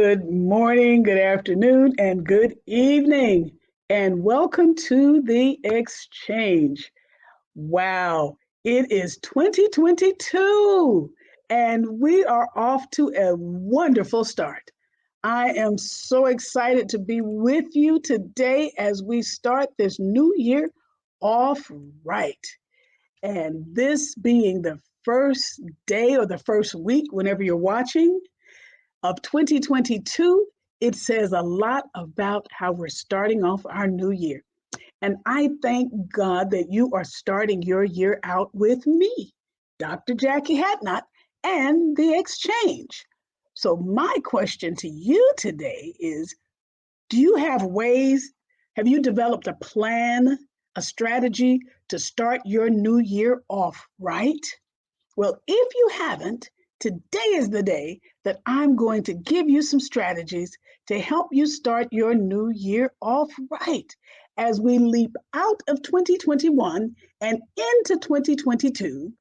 Good morning, good afternoon, and good evening, and welcome to the exchange. Wow, it is 2022, and we are off to a wonderful start. I am so excited to be with you today as we start this new year off right. And this being the first day or the first week, whenever you're watching, of 2022, it says a lot about how we're starting off our new year. And I thank God that you are starting your year out with me, Dr. Jacquie Hadnot, and the exchange. So, my question to you today is, do you have ways, have you developed a plan, a strategy to start your new year off right? Well, if you haven't, today is the day that I'm going to give you some strategies to help you start your new year off right as we leap out of 2021 and into 2022,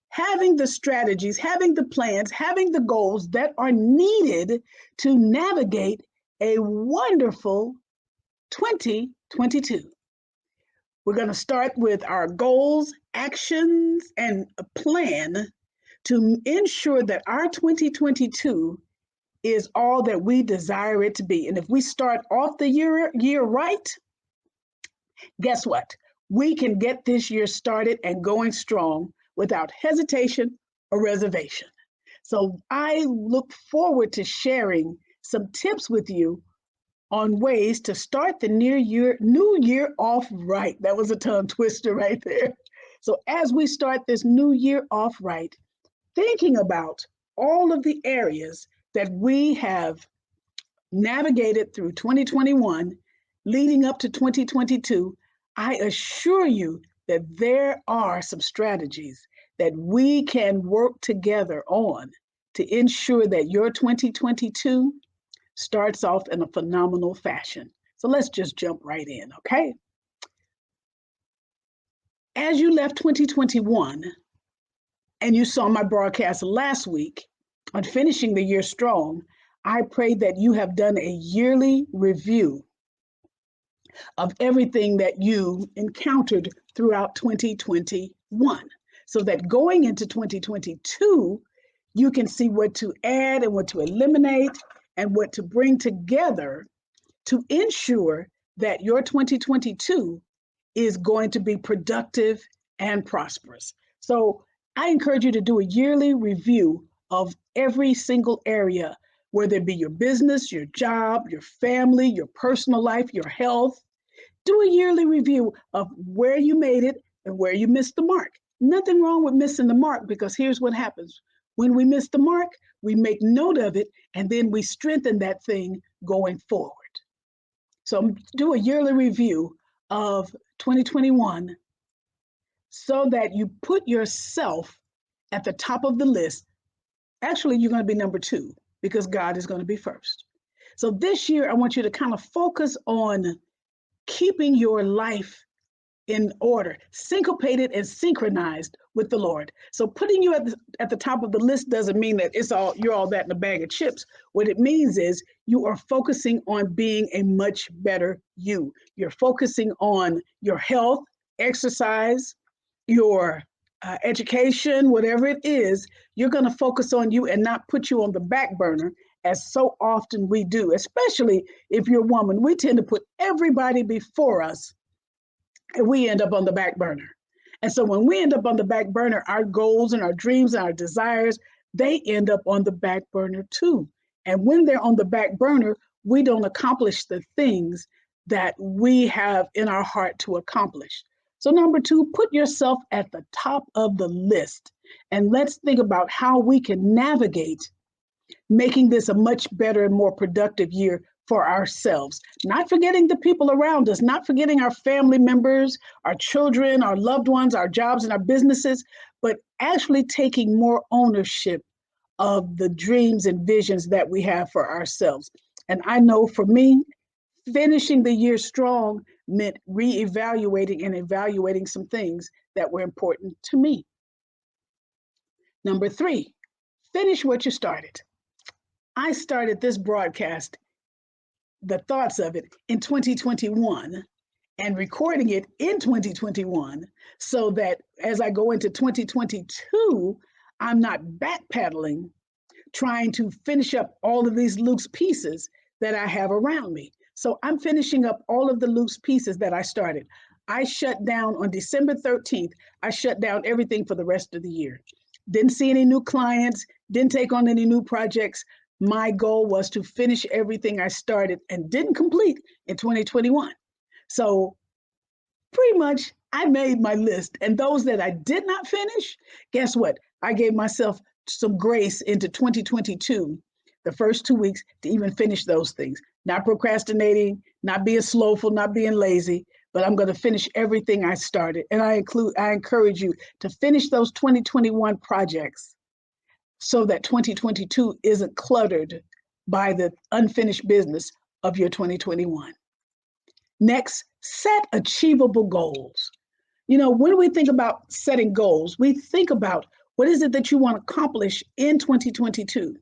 having the strategies, having the plans, having the goals that are needed to navigate a wonderful 2022. We're going to start with our goals, actions, and a plan to ensure that our 2022 is all that we desire it to be. And if we start off the year right, guess what? We can get this year started and going strong without hesitation or reservation. So I look forward to sharing some tips with you on ways to start the new year off right. That was a tongue twister right there. So as we start this new year off right, thinking about all of the areas that we have navigated through 2021, leading up to 2022, I assure you that there are some strategies that we can work together on to ensure that your 2022 starts off in a phenomenal fashion. So let's just jump right in, okay? As you left 2021, and you saw my broadcast last week on finishing the year strong, I pray that you have done a yearly review of everything that you encountered throughout 2021, so that going into 2022, you can see what to add and what to eliminate and what to bring together to ensure that your 2022 is going to be productive and prosperous. So I encourage you to do a yearly review of every single area, whether it be your business, your job, your family, your personal life, your health. Do a yearly review of where you made it and where you missed the mark. Nothing wrong with missing the mark, because here's what happens. When we miss the mark, we make note of it, and then we strengthen that thing going forward. So do a yearly review of 2021 so that you put yourself at the top of the list. Actually, you're going to be number 2 because God is going to be first. So this year, I want you to kind of focus on keeping your life in order, syncopated and synchronized with the Lord. So putting you at the top of the list doesn't mean that you're all that in a bag of chips. What it means is you are focusing on being a much better you. You're focusing on your health, exercise, your education, whatever it is. You're going to focus on you and not put you on the back burner, as so often we do, especially if you're a woman. We tend to put everybody before us, and we end up on the back burner. And so when we end up on the back burner, our goals and our dreams and our desires, they end up on the back burner too. And when they're on the back burner, we don't accomplish the things that we have in our heart to accomplish. So number 2, put yourself at the top of the list. And let's think about how we can navigate making this a much better and more productive year for ourselves, not forgetting the people around us, not forgetting our family members, our children, our loved ones, our jobs and our businesses, but actually taking more ownership of the dreams and visions that we have for ourselves. And I know for me, finishing the year strong meant reevaluating and evaluating some things that were important to me. Number 3, finish what you started. I started this broadcast, the thoughts of it, in 2021 and recording it in 2021 so that as I go into 2022, I'm not backpedaling trying to finish up all of these loose pieces that I have around me. So I'm finishing up all of the loose pieces that I started. I shut down on December 13th. I shut down everything for the rest of the year. Didn't see any new clients, didn't take on any new projects. My goal was to finish everything I started and didn't complete in 2021. So pretty much I made my list. And those that I did not finish, guess what? I gave myself some grace into 2022, the first 2 weeks, to even finish those things. Not procrastinating, not being slowful, not being lazy, but I'm going to finish everything I started. And I encourage you to finish those 2021 projects so that 2022 isn't cluttered by the unfinished business of your 2021. Next, set achievable goals. You know, when we think about setting goals, we think about what is it that you want to accomplish in 2022.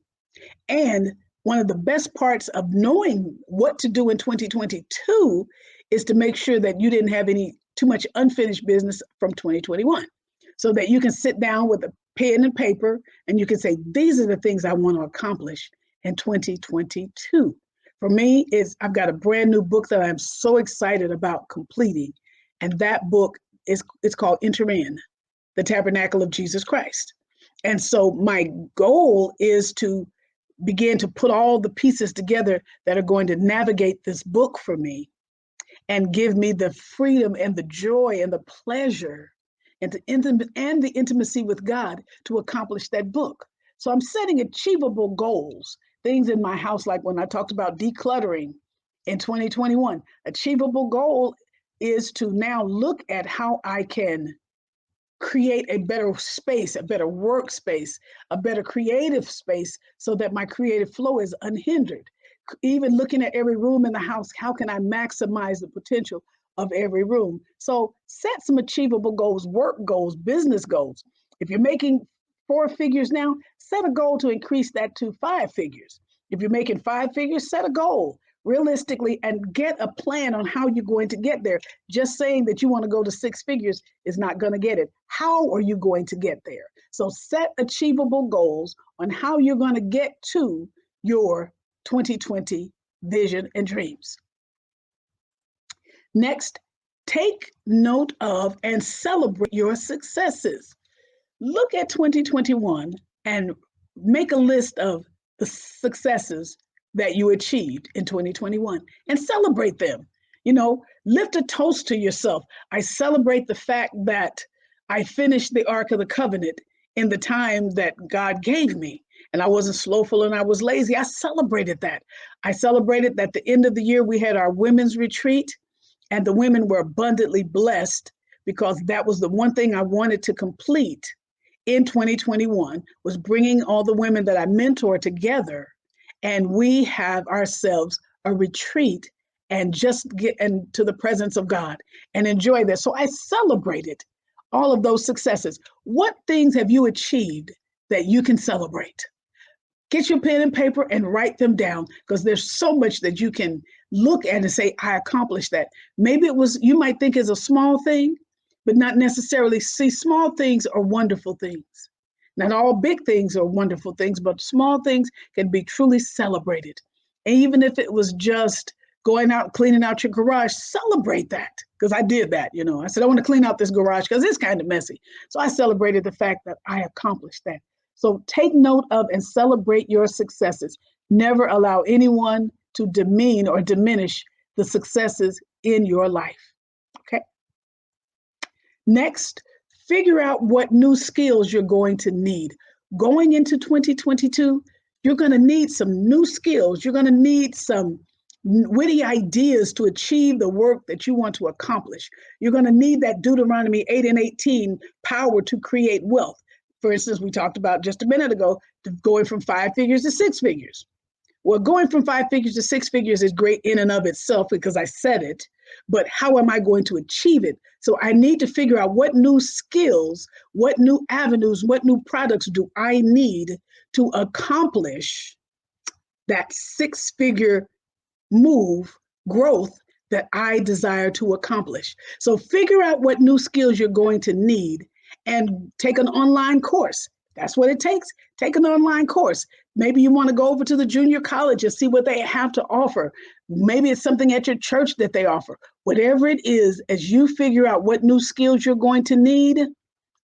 And one of the best parts of knowing what to do in 2022 is to make sure that you didn't have any too much unfinished business from 2021, so that you can sit down with a pen and paper and you can say, these are the things I want to accomplish in 2022. For me, I've got a brand new book that I'm so excited about completing. And that book it's called Enter In, the Tabernacle of Jesus Christ. And so my goal is to begin to put all the pieces together that are going to navigate this book for me and give me the freedom and the joy and the pleasure and the intimacy with God to accomplish that book. So I'm setting achievable goals, things in my house, like when I talked about decluttering in 2021. Achievable goal is to now look at how I can create a better space, a better workspace, a better creative space so that my creative flow is unhindered. Even looking at every room in the house, how can I maximize the potential of every room? So set some achievable goals, work goals, business goals. If you're making 4 figures now, set a goal to increase that to 5 figures. If you're making 5 figures, set a goal realistically and get a plan on how you're going to get there. Just saying that you want to go to 6 figures is not going to get it. How are you going to get there? So set achievable goals on how you're going to get to your 2020 vision and dreams. Next, take note of and celebrate your successes. Look at 2021 and make a list of the successes that you achieved in 2021 and celebrate them. You know, lift a toast to yourself. I celebrate the fact that I finished the Ark of the Covenant in the time that God gave me. And I wasn't slowful and I was lazy. I celebrated that. I celebrated that the end of the year we had our women's retreat and the women were abundantly blessed because that was the one thing I wanted to complete in 2021 was bringing all the women that I mentor together, and we have ourselves a retreat and just get into the presence of God and enjoy this. So I celebrated all of those successes. What things have you achieved that you can celebrate? Get your pen and paper and write them down because there's so much that you can look at and say, I accomplished that. Maybe it was, you might think is a small thing, but not necessarily. See, small things are wonderful things. Not all big things are wonderful things, but small things can be truly celebrated. And even if it was just going out, cleaning out your garage, celebrate that. Because I did that, you know. I said, I want to clean out this garage because it's kind of messy. So I celebrated the fact that I accomplished that. So take note of and celebrate your successes. Never allow anyone to demean or diminish the successes in your life. Okay. Next, figure out what new skills you're going to need. Going into 2022, you're going to need some new skills. You're going to need some witty ideas to achieve the work that you want to accomplish. You're going to need that Deuteronomy 8:18 power to create wealth. For instance, we talked about just a minute ago, going from 5 figures to 6 figures. Well, going from 5 figures to 6 figures is great in and of itself because I said it, but how am I going to achieve it? So I need to figure out what new skills, what new avenues, what new products do I need to accomplish that six-figure move, growth that I desire to accomplish. So figure out what new skills you're going to need and take an online course. That's what it takes. Take an online course. Maybe you want to go over to the junior college and see what they have to offer. Maybe it's something at your church that they offer. Whatever it is, as you figure out what new skills you're going to need,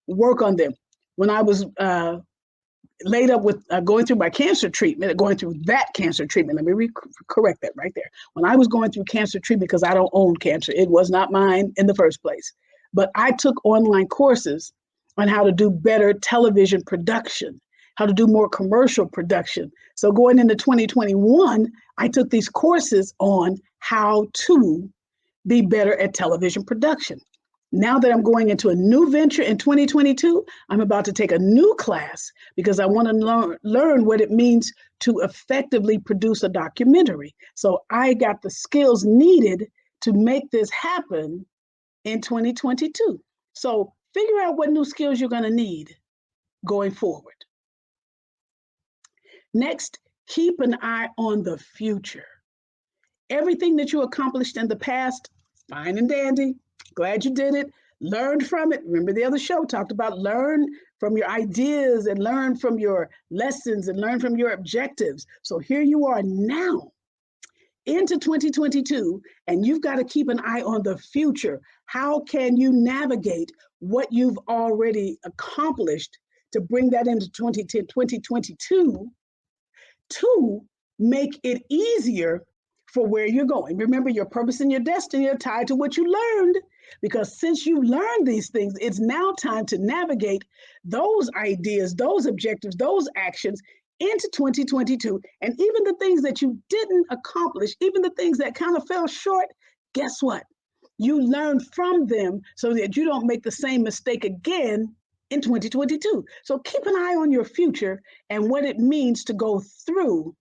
work on them. When I was laid up with going through my cancer treatment, going through that cancer treatment. Let me correct that right there. When I was going through cancer treatment, because I don't own cancer, it was not mine in the first place. But I took online courses on how to do better television production, how to do more commercial production. So going into 2021, I took these courses on how to be better at television production. Now that I'm going into a new venture in 2022, I'm about to take a new class because I want to learn what it means to effectively produce a documentary. So I got the skills needed to make this happen in 2022. So figure out what new skills you're going to need going forward. Next, keep an eye on the future. Everything that you accomplished in the past, fine and dandy. Glad you did it. Learned from it. Remember the other show talked about learn from your ideas and learn from your lessons and learn from your objectives. So here you are now into 2022, and you've got to keep an eye on the future. How can you navigate what you've already accomplished to bring that into 2022 to make it easier for where you're going? Remember, your purpose and your destiny are tied to what you learned, because since you learned these things, it's now time to navigate those ideas, those objectives, those actions into 2022. And even the things that you didn't accomplish, even the things that kind of fell short, guess what? You learn from them so that you don't make the same mistake again in 2022. So keep an eye on your future and what it means to go through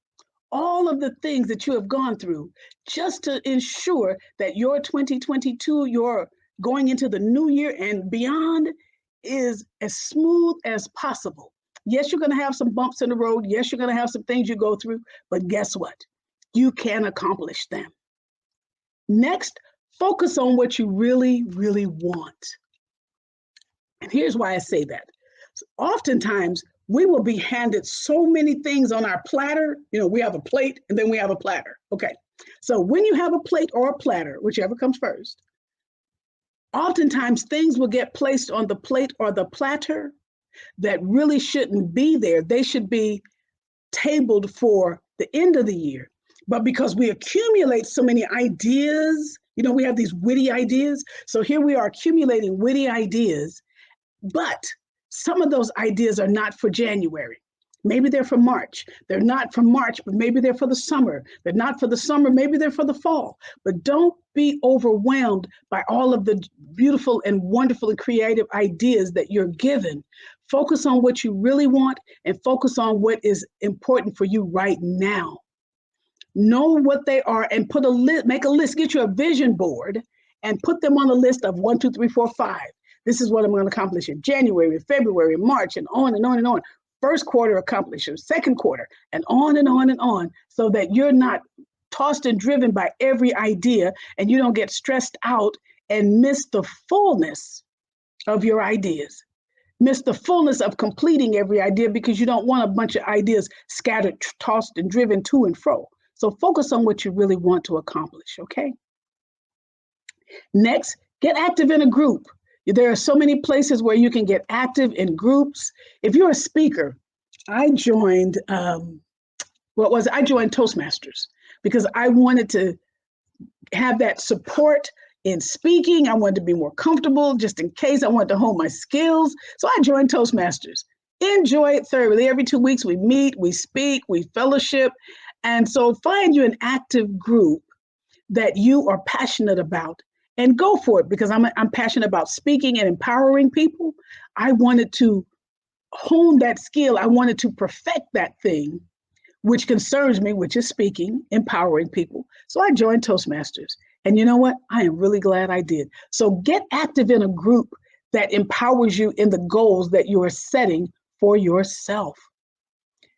all of the things that you have gone through just to ensure that your 2022, your going into the new year and beyond, is as smooth as possible. Yes, you're going to have some bumps in the road. Yes, you're going to have some things you go through, but guess what? You can accomplish them. Next, focus on what you really, really want. And here's why I say that. Oftentimes, we will be handed so many things on our platter. You know, we have a plate and then we have a platter. Okay. So when you have a plate or a platter, whichever comes first, oftentimes things will get placed on the plate or the platter that really shouldn't be there. They should be tabled for the end of the year. But because we accumulate so many ideas, you know, we have these witty ideas. So here we are accumulating witty ideas, but some of those ideas are not for January. Maybe they're for March. They're not for March, but maybe they're for the summer. They're not for the summer, maybe they're for the fall. But don't be overwhelmed by all of the beautiful and wonderful and creative ideas that you're given. Focus on what you really want and focus on what is important for you right now. Know what they are and put a list, make a list, get you a vision board and put them on a list of 1, 2, 3, 4, 5. This is what I'm going to accomplish in January, February, March, and on and on and on. First quarter accomplished, second quarter, and on and on and on, so that you're not tossed and driven by every idea and you don't get stressed out and miss the fullness of your ideas. Miss the fullness of completing every idea because you don't want a bunch of ideas scattered, tossed, and driven to and fro. So focus on what you really want to accomplish, okay? Next, get active in a group. There are so many places where you can get active in groups. If you're a speaker, I joined, I joined Toastmasters because I wanted to have that support in speaking. I wanted to be more comfortable just in case. I wanted to hone my skills. So I joined Toastmasters. Enjoy it thoroughly. Every 2 weeks we meet, we speak, we fellowship. And so find you an active group that you are passionate about and go for it, because I'm passionate about speaking and empowering people. I wanted to hone that skill. I wanted to perfect that thing which concerns me, which is speaking, empowering people. So I joined Toastmasters. And you know what? I am really glad I did. So get active in a group that empowers you in the goals that you are setting for yourself.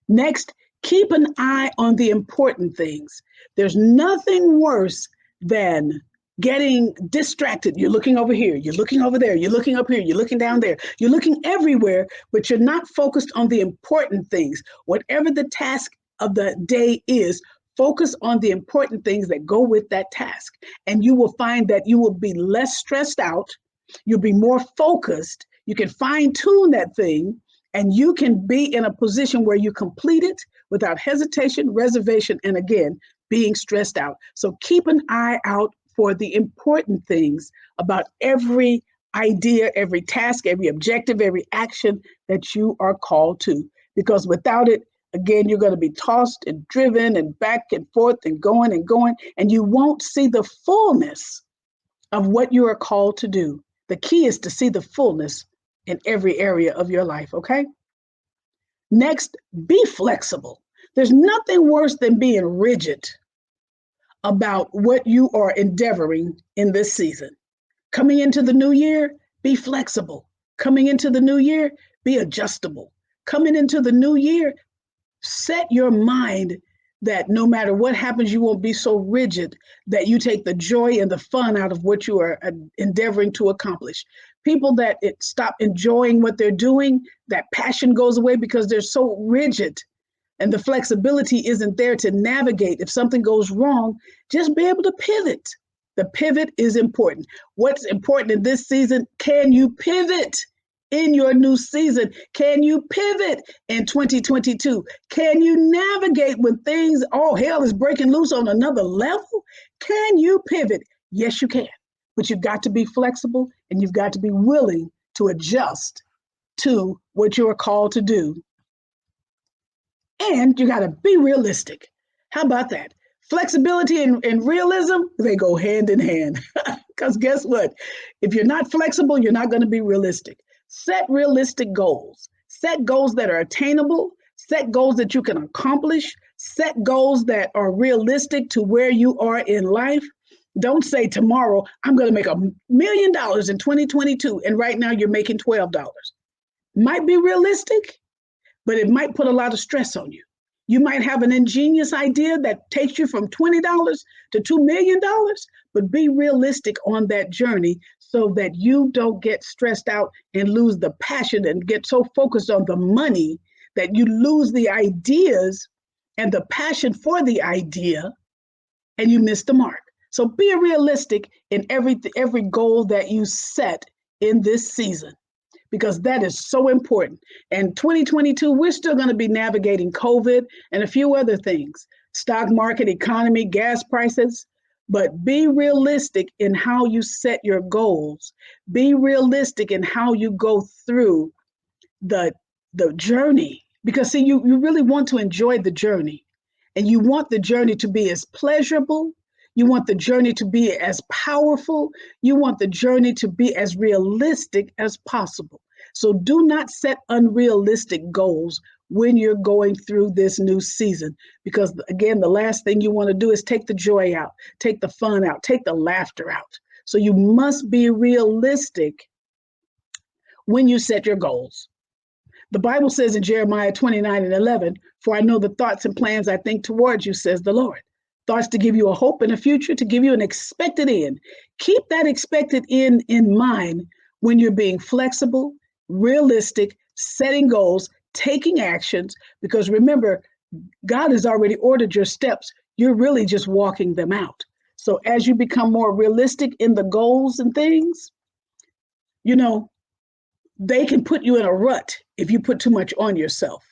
Next, Keep an eye on the important things. There's nothing worse than getting distracted. You're looking over here, you're looking over there, you're looking up here, you're looking down there, you're looking everywhere, but you're not focused on the important things. Whatever the task of the day is, focus on the important things that go with that task. And you will find that you will be less stressed out, you'll be more focused, you can fine tune that thing, and you can be in a position where you complete it without hesitation, reservation, and again, being stressed out. So keep an eye out for the important things about every idea, every task, every objective, every action that you are called to. Because without it, again, you're going to be tossed and driven and back and forth and going, and you won't see the fullness of what you are called to do. The key is to see the fullness in every area of your life, okay? Next, be flexible. There's nothing worse than being rigid about what you are endeavoring in this season. Coming into the new year, be flexible. Coming into the new year, be adjustable. Coming into the new year, set your mind that no matter what happens, you won't be so rigid that you take the joy and the fun out of what you are endeavoring to accomplish. People that stop enjoying what they're doing, that passion goes away because they're so rigid and the flexibility isn't there to navigate. If something goes wrong, just be able to pivot. The pivot is important. What's important in this season? Can you pivot in your new season? Can you pivot in 2022? Can you navigate when things, oh, hell is breaking loose on another level? Can you pivot? Yes, you can. But you've got to be flexible and you've got to be willing to adjust to what you're called to do. And you got to be realistic. How about that? Flexibility and realism, they go hand in hand. Because guess what? If you're not flexible, you're not going to be realistic. Set realistic goals. Set goals that are attainable. Set goals that you can accomplish. Set goals that are realistic to where you are in life. Don't say tomorrow, I'm going to make $1 million in 2022, and right now you're making $12. Might be realistic, but it might put a lot of stress on you. You might have an ingenious idea that takes you from $20 to $2 million, but be realistic on that journey so that you don't get stressed out and lose the passion and get so focused on the money that you lose the ideas and the passion for the idea and you miss the mark. So be realistic in every goal that you set in this season, because that is so important. And 2022, we're still going to be navigating COVID and a few other things, stock market, economy, gas prices, but be realistic in how you set your goals. Be realistic in how you go through the journey, because see, you really want to enjoy the journey, and you want the journey to be as pleasurable. You want the journey to be as powerful. You want the journey to be as realistic as possible. So do not set unrealistic goals when you're going through this new season, because again, the last thing you want to do is take the joy out, take the fun out, take the laughter out. So you must be realistic when you set your goals. The Bible says in Jeremiah 29:11, for I know the thoughts and plans I think towards you, says the Lord. Thoughts to give you a hope and a future, to give you an expected end. Keep that expected end in mind when you're being flexible, realistic, setting goals, taking actions, because remember, God has already ordered your steps. You're really just walking them out. So as you become more realistic in the goals and things, they can put you in a rut if you put too much on yourself.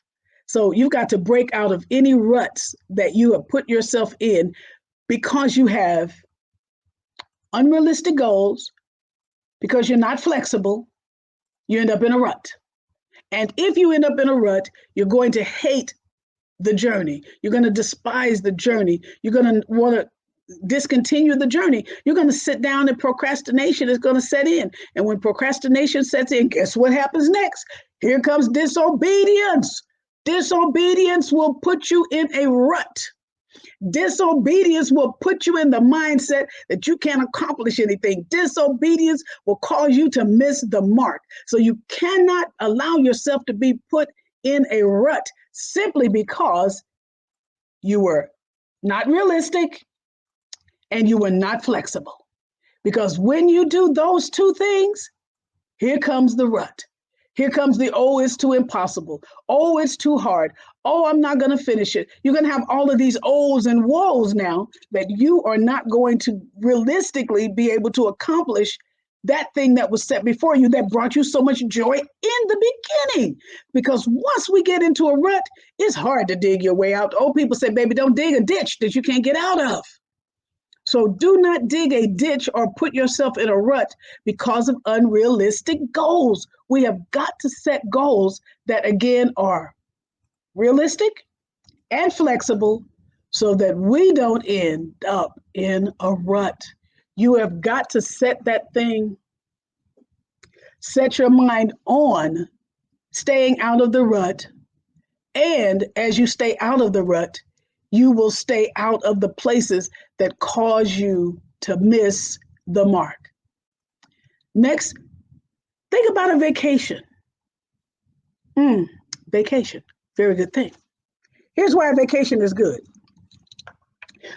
So you've got to break out of any ruts that you have put yourself in because you have unrealistic goals, because you're not flexible, you end up in a rut. And if you end up in a rut, you're going to hate the journey. You're going to despise the journey. You're going to want to discontinue the journey. You're going to sit down and procrastination is going to set in. And when procrastination sets in, guess what happens next? Here comes disobedience. Disobedience will put you in a rut. Disobedience will put you in the mindset that you can't accomplish anything. Disobedience will cause you to miss the mark. So you cannot allow yourself to be put in a rut simply because You were not realistic, and you were not flexible. Because when you do those two things, here comes the rut. Here comes the, oh, it's too impossible. Oh, it's too hard. Oh, I'm not going to finish it. You're going to have all of these ohs and woes now that you are not going to realistically be able to accomplish that thing that was set before you that brought you so much joy in the beginning. Because once we get into a rut, it's hard to dig your way out. Old people say, baby, don't dig a ditch that you can't get out of. So do not dig a ditch or put yourself in a rut because of unrealistic goals. We have got to set goals that, again, are realistic and flexible so that we don't end up in a rut. You have got to set that thing, set your mind on staying out of the rut. And as you stay out of the rut, you will stay out of the places that cause you to miss the mark. Next, think about a vacation. Vacation, very good thing. Here's why a vacation is good.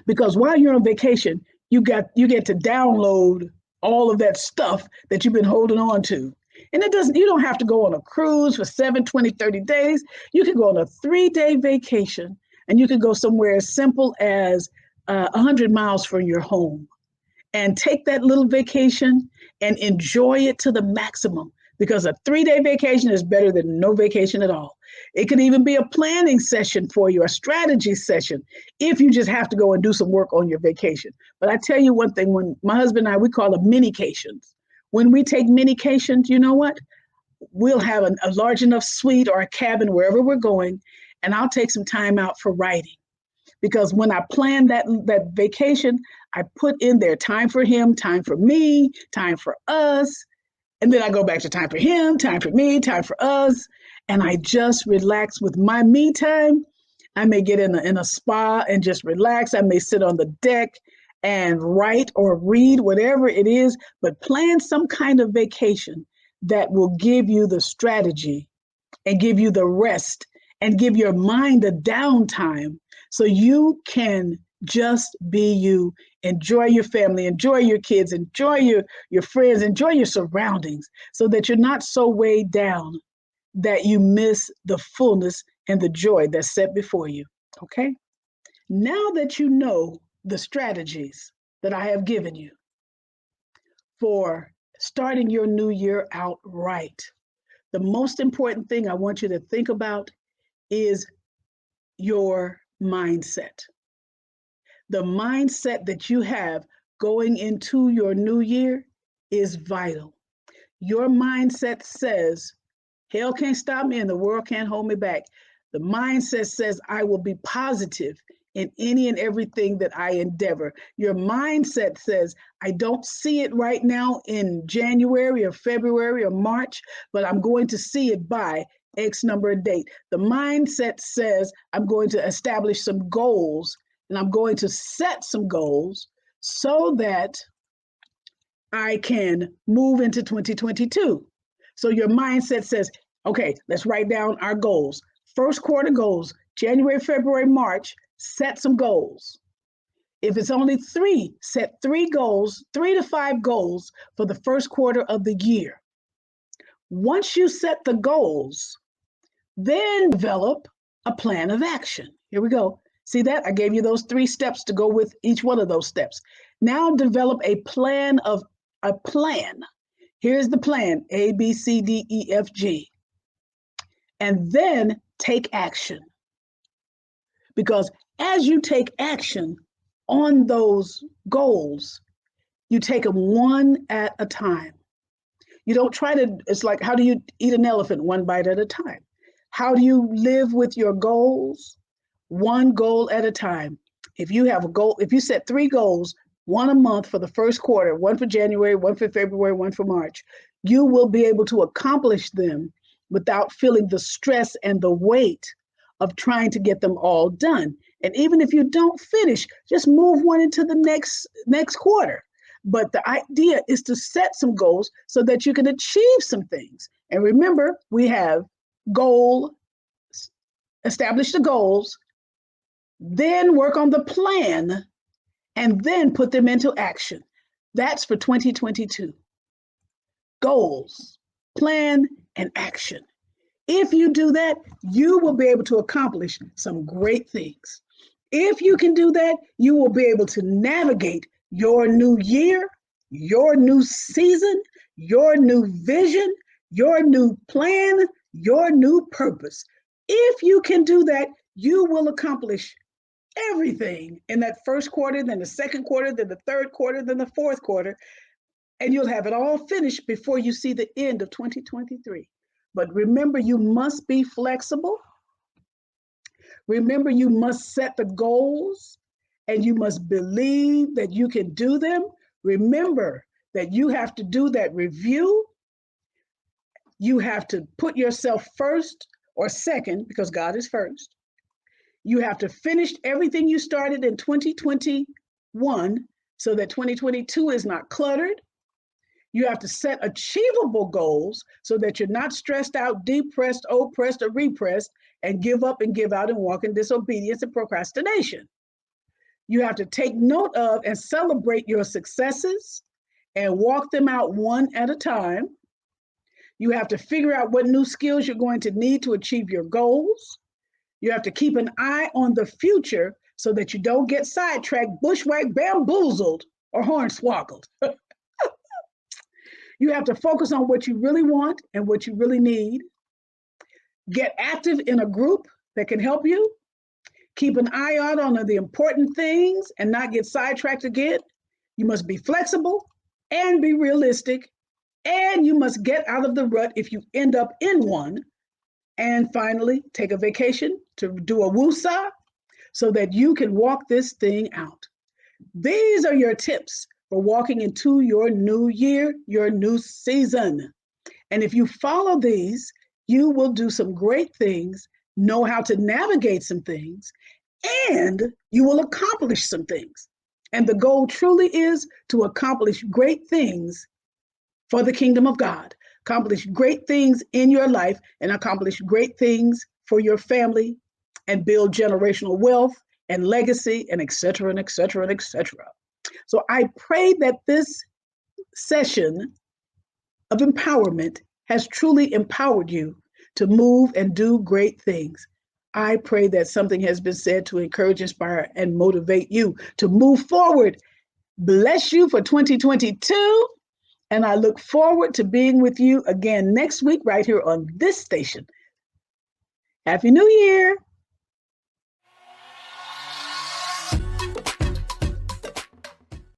Because while you're on vacation, you get to download all of that stuff that you've been holding on to. And you don't have to go on a cruise for 7, 20, 30 days. You can go on a 3-day vacation, and you can go somewhere as simple as 100 miles from your home and take that little vacation and enjoy it to the maximum, because a 3-day vacation is better than no vacation at all. It could even be a planning session for you, a strategy session, if you just have to go and do some work on your vacation. But I tell you one thing, when my husband and I, we call them minications. When we take minications, you know what? We'll have a large enough suite or a cabin wherever we're going, and I'll take some time out for writing. Because when I plan that vacation, I put in there time for him, time for me, time for us. And then I go back to time for him, time for me, time for us. And I just relax with my me time. I may get in a spa and just relax. I may sit on the deck and write or read, whatever it is, but plan some kind of vacation that will give you the strategy and give you the rest and give your mind a downtime so you can just be you, enjoy your family, enjoy your kids, enjoy your friends, enjoy your surroundings, so that you're not so weighed down that you miss the fullness and the joy that's set before you. Okay? Now that you know the strategies that I have given you for starting your new year out right, the most important thing I want you to think about is your mindset. The mindset that you have going into your new year is vital. Your mindset says, hell can't stop me and the world can't hold me back. The mindset says, I will be positive in any and everything that I endeavor. Your mindset says, I don't see it right now in January or February or March, but I'm going to see it by X number of date. The mindset says, I'm going to establish some goals, and I'm going to set some goals so that I can move into 2022. So your mindset says, okay, let's write down our goals. First quarter goals, January, February, March, set some goals. If it's only 3, set 3 goals, 3 to 5 goals for the first quarter of the year. Once you set the goals, then develop a plan of action. Here we go. See that? I gave you those 3 steps to go with each one of those steps. Now develop a plan. Here's the plan, A, B, C, D, E, F, G. And then take action. Because as you take action on those goals, you take them one at a time. You don't try to, it's like, how do you eat an elephant? One bite at a time. How do you live with your goals? One goal at a time. If you have a goal, if you set 3 goals, 1 a month for the first quarter, 1 for January, 1 for February, 1 for March, you will be able to accomplish them without feeling the stress and the weight of trying to get them all done. And even if you don't finish, just move one into the next quarter. But the idea is to set some goals so that you can achieve some things. And remember, we have establish the goals, then work on the plan, and then put them into action. That's for 2022. Goals, plan, and action. If you do that, you will be able to accomplish some great things. If you can do that, you will be able to navigate your new year, your new season, your new vision, your new plan, your new purpose. If you can do that, you will accomplish everything in that first quarter, then the second quarter, then the third quarter, then the fourth quarter, and you'll have it all finished before you see the end of 2023. But remember, you must be flexible. Remember, you must set the goals and you must believe that you can do them. Remember that you have to do that review. You have to put yourself first or second because God is first. You have to finish everything you started in 2021 so that 2022 is not cluttered. You have to set achievable goals so that you're not stressed out, depressed, oppressed, or repressed, and give up and give out and walk in disobedience and procrastination. You have to take note of and celebrate your successes and walk them out one at a time. You have to figure out what new skills you're going to need to achieve your goals. You have to keep an eye on the future so that you don't get sidetracked, bushwhacked, bamboozled, or hornswoggled. You have to focus on what you really want and what you really need. Get active in a group that can help you. Keep an eye out on the important things and not get sidetracked again. You must be flexible and be realistic. And you must get out of the rut if you end up in one. And finally, take a vacation to do a woosah so that you can walk this thing out. These are your tips for walking into your new year, your new season. And if you follow these, you will do some great things, know how to navigate some things, and you will accomplish some things. And the goal truly is to accomplish great things for the kingdom of God, accomplish great things in your life, and accomplish great things for your family, and build generational wealth and legacy, and et cetera, and et cetera, and et cetera. So I pray that this session of empowerment has truly empowered you to move and do great things. I pray that something has been said to encourage, inspire, and motivate you to move forward. Bless you for 2022. And I look forward to being with you again next week right here on this station. Happy New Year.